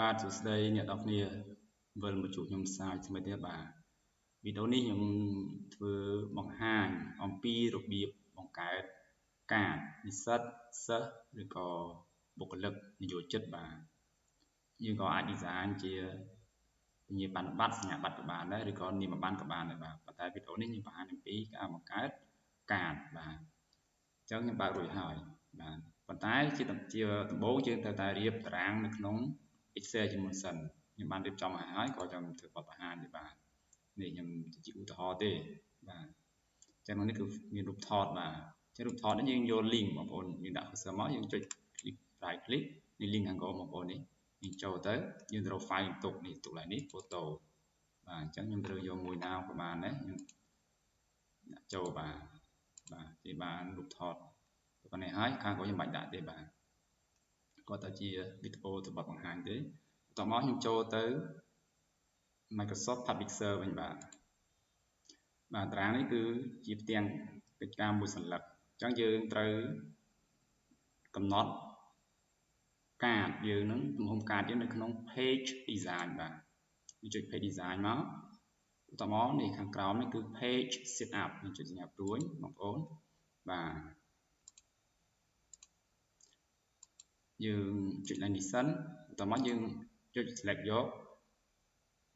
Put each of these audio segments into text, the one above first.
បាទសួស្តីអ្នកនរគ្នាវិលមកជួបខ្ញុំសាយថ្មីទៀតបាទវីដេអូនេះខ្ញុំធ្វើបង្ហាញអំពីរបៀបបង្កើតកាតនិស្សិតសិស្សឬក៏បុគ្គលិកនិយោជិតបាទយើងក៏អាច design ជាពញ្ញាប័ណ្ណបត្រសញ្ញាបត្រក៏បានដែរឬក៏នាមប័ណ្ណក៏បានដែរបាទប៉ុន្តែវីដេអូនេះខ្ញុំបង្ហាញអំពីការបង្កើតកាតបាទអញ្ចឹងខ្ញុំបើករួចហើយបាទប៉ុន្តែជាដំបូងយើងត្រូវតែរៀបតារាងនៅក្នុង Excel ជាមុនសិនខ្ញុំបានរៀបចំហើយក៏ខ្ញុំធ្វើបទបង្ហាញទេបាទនេះខ្ញុំជាឧទាហរណ៍ទេបាទអញ្ចឹងនេះគឺមានរូបថតបាទអញ្ចឹងរូបថតនេះយើងយក link បងប្អូនយើងដាក់ cursor មកយើងចុច right click នេះ link ខាងក្រោមបងប្អូននេះយើងចូលទៅយើងទៅរក file ទុកនេះទុកឡើងនេះ photo បាទអញ្ចឹងខ្ញុំត្រូវយកមួយណាក៏បានដែរខ្ញុំដាក់ចូលបាទគេបានរូបថតប៉ុណ្ណេះហើយខាងក្រោមខ្ញុំបាច់ដាក់ទេបាទគាត់ទៅជាវីដេអូទៅបទបង្ហាញទេបន្តមកខ្ញុំចូលទៅ Microsoft Publisher វិញបាទតារាងនេះគឺជាផ្ទាំងកិច្ចការមួយសន្លឹកអញ្ចឹងយើងត្រូវកំណត់កាតយើងនឹងទំហំកាតយើងនៅក្នុង page design បាទយើងចុច page design មកបន្តមកនេះខាងក្រោមនេះគឺ page setup យើងចុចសញ្ញាព្រួយបងប្អូនបាទយើងចុចឡើងនេះសិនបន្តមកយើងចុច select យក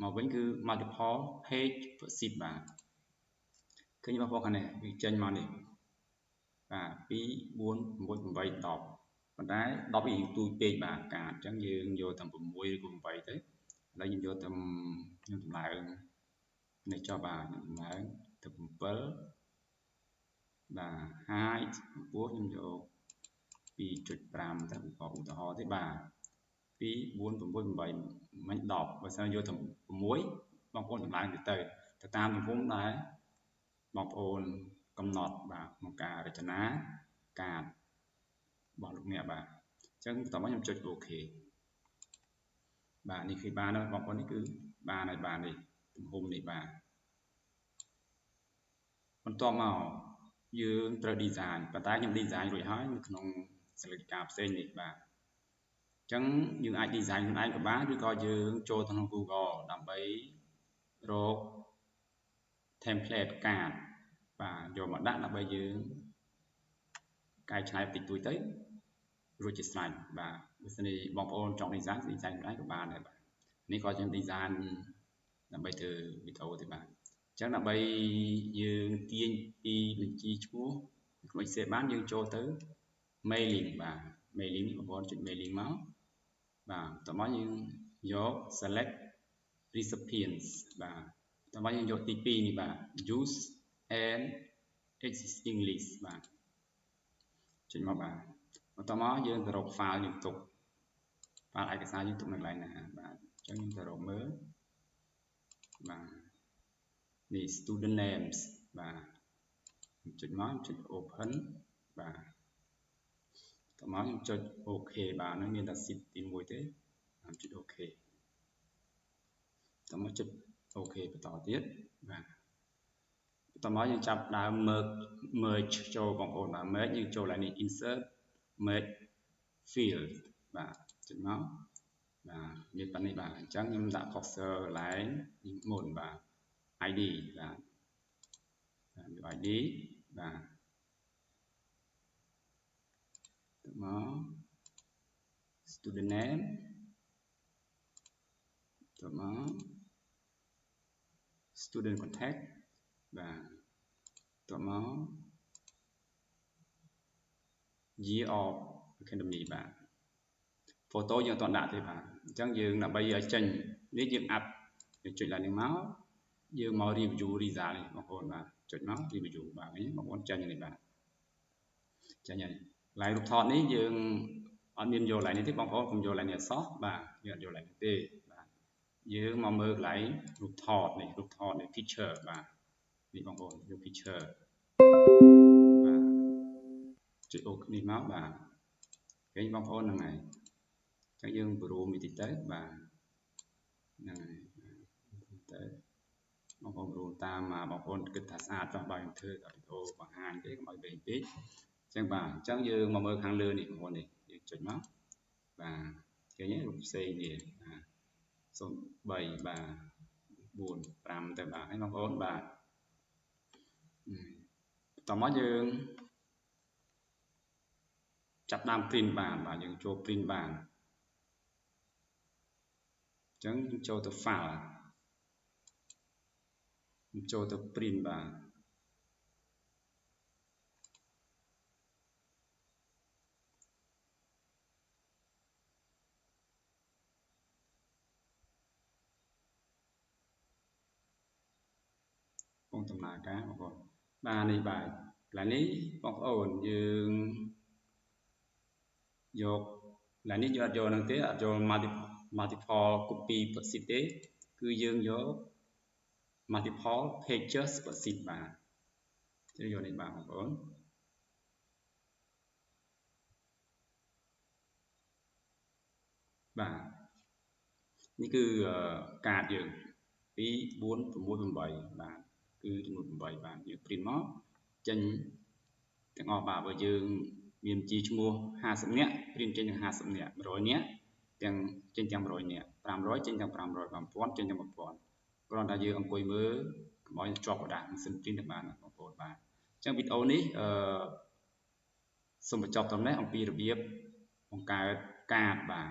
មកវិញគឺ multiple page proceed បាទឃើញបងប្អូនខាងនេះវាចេញមកនេះបាទ2 4 6 8 10ប៉ុន្តែ10វាទូចពេកបាទកាតអញ្ចឹងយើងយកតែ6ឬក៏8ទៅឥឡូវយើងយកតែខ្ញុំតម្លើងនេះចុះបាទតម្លើងទៅ7បាទ height កម្ពស់ខ្ញុំយក 2.5 ទៅឧទាហរណ៍ទេបាទ2 4 6 8មិន10បើសិនយកតែ6បងប្អូនតម្លើងទៅតាមទំហំដែលបងប្អូនកំណត់បាទក្នុងការរចនាកាតរបស់លោកអ្នកបាទអញ្ចឹងបន្តមកខ្ញុំចុច OK បាទនេះគឺបានហើយបងប្អូននេះគឺបានហើយបាទនេះទំហំនេះបាទបន្ទាប់មកយើងត្រូវ design ប៉ុន្តែខ្ញុំ design រួចហើយនៅក្នុងសលេខការផ្សេងនេះបាទអញ្ចឹងយើងអាច design ខ្លួនឯងក៏បានឬក៏យើងចូលទៅក្នុង Google ដើម្បីរក template កាតបាទយកមកដាក់ដើម្បីយើងកែច្នៃបន្តិចតួចទៅរួចជាស្រេចបាទបើសិនជាបងប្អូនចង់ design ខ្លួនឯងក៏បានដែរបាទនេះក៏ខ្ញុំ design ដើម្បីធ្វើវីដេអូទេបាទអញ្ចឹងដើម្បីយើងទាញពីបញ្ជីឈ្មោះក្នុង Excel បានយើងចូលទៅ mailing បាទ mailing នេះបងប្អូនចុច mailing មកបាទតោះមកយើងយក select recipients បាទតោះមកយើងយកទី2នេះបាទ use and existing list បាទចុចមកបាទបន្តមកយើងទៅរក file យើងទុក file ឯកសារយើងទុកនៅកន្លែងណាបាទអញ្ចឹងខ្ញុំទៅរកមើលបាទនេះ student names បាទចុចមកចុច open បាទតោះមកខ្ញុំចុច OK បាទនឹងមានតែ sheet ទី1ទេខ្ញុំចុច OK តោះមកចុច OK បន្តទៀតបាទបន្តមកយើងចាប់ដើម merge ចូលបងប្អូនបាទ merge យើងចូលឡើងនេះ insert merge field បាទចុចមកបាទមានប៉ុណ្ណេះបាទអញ្ចឹងខ្ញុំដាក់ cursor កន្លែងមុនបាទ ID បាទយក ID បាទទៅមក student name ទៅមក student contact បាទទៅមក year of academy បាទ photo យើងអត់ដាក់ទេបាទអញ្ចឹងយើងដើម្បីឲ្យចេញនេះយើងអាប់យើងចុចឡើងនេះមកយើងមក review result នេះបងប្អូនបាទចុចមក review បាទនេះបងប្អូនចេញនេះបាទចេញហើយកន្លែងរូបថតនេះយើងអត់មានយកកន្លែងនេះទេបងប្អូនកុំយកកន្លែងនេះអត់សោះបាទយើងអត់យកកន្លែងនេះទេបាទយើងមកមើលកន្លែងរូបថតនេះ picture បាទនេះបងប្អូនយក picture បាទចុចអូនេះមកបាទឃើញបងប្អូនហ្នឹងហើយអញ្ចឹងយើងប្រូមតិចទៅបាទហ្នឹងហើយទៅបងប្អូនប្រូតាមបងប្អូនគិតថាស្អាតចោះបើខ្ញុំធ្វើវីដេអូបង្ហាញទេកុំឲ្យវែងពេកអញ្ចឹងបាទអញ្ចឹងយើងមកមើលខាងលើនេះបងប្អូននេះយើងចុចមកបាទ ឃើញទេរូបផ្សេងនេះ03បាទ4 5ទៅបាទហើយបងប្អូនបាទតមកយើងចាប់ដើម print បានបាទយើងចូល print បានអញ្ចឹងចូលទៅ file ចូលទៅ print បាទបងដំណើរការបងប្អូនបាទនេះបាទកន្លែងនេះបងប្អូនយើងយកកន្លែងនេះយើងអត់យកហ្នឹងទេអត់យក multiple copy sheet ទេគឺយើងយក multiple pages sheet បាទយើងយកនេះបាទបងប្អូនបាទនេះគឺកាតយើង2 4 6 8បាទគឺចំនួន8បាទយើង print មកចេញទាំងអស់បាទបើយើងមានជាឈ្មោះ50នាក់ print ចេញទាំង50នាក់100នាក់ទាំងចេញទាំង100នាក់500ចេញទាំង500 1000ចេញទាំង1000គ្រាន់តែយើងអង្គុយមើលកុំឲ្យជាប់กระดาษម៉ាស៊ីន print ទៅបានបងប្អូនបាទអញ្ចឹងវីដេអូនេះសូមបញ្ចប់ត្រឹមនេះអំពីរបៀបបង្កើតកាតបាទ